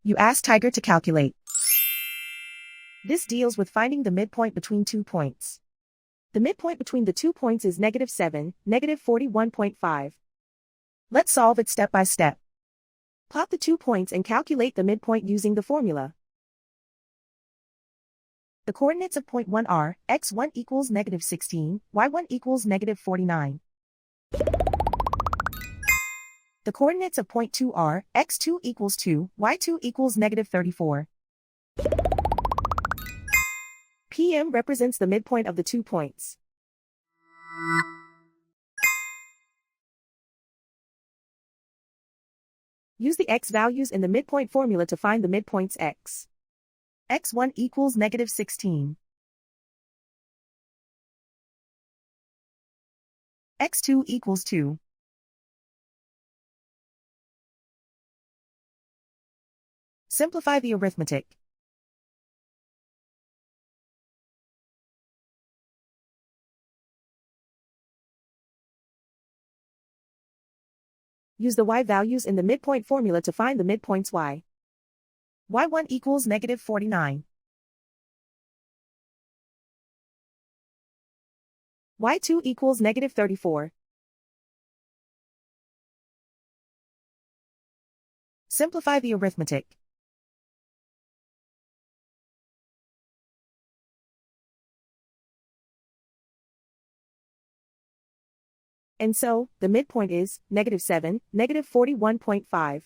You ask Tiger to calculate. This deals with finding the midpoint between 2 points. The midpoint between the 2 points is -7, -41.5. Let's solve it step by step. Plot the 2 points and calculate the midpoint using the formula. The coordinates of point 1 are, x1 equals -16, y1 equals -49. The coordinates of point 2 are, x2 equals 2, y2 equals -34. PM represents the midpoint of the 2 points. Use the x values in the midpoint formula to find the midpoints x. x1 equals -16. x2 equals 2. Simplify the arithmetic. Use the y values in the midpoint formula to find the midpoints y. y1 equals -49. y2 equals -34. Simplify the arithmetic. And so, the midpoint is -7, -41.5.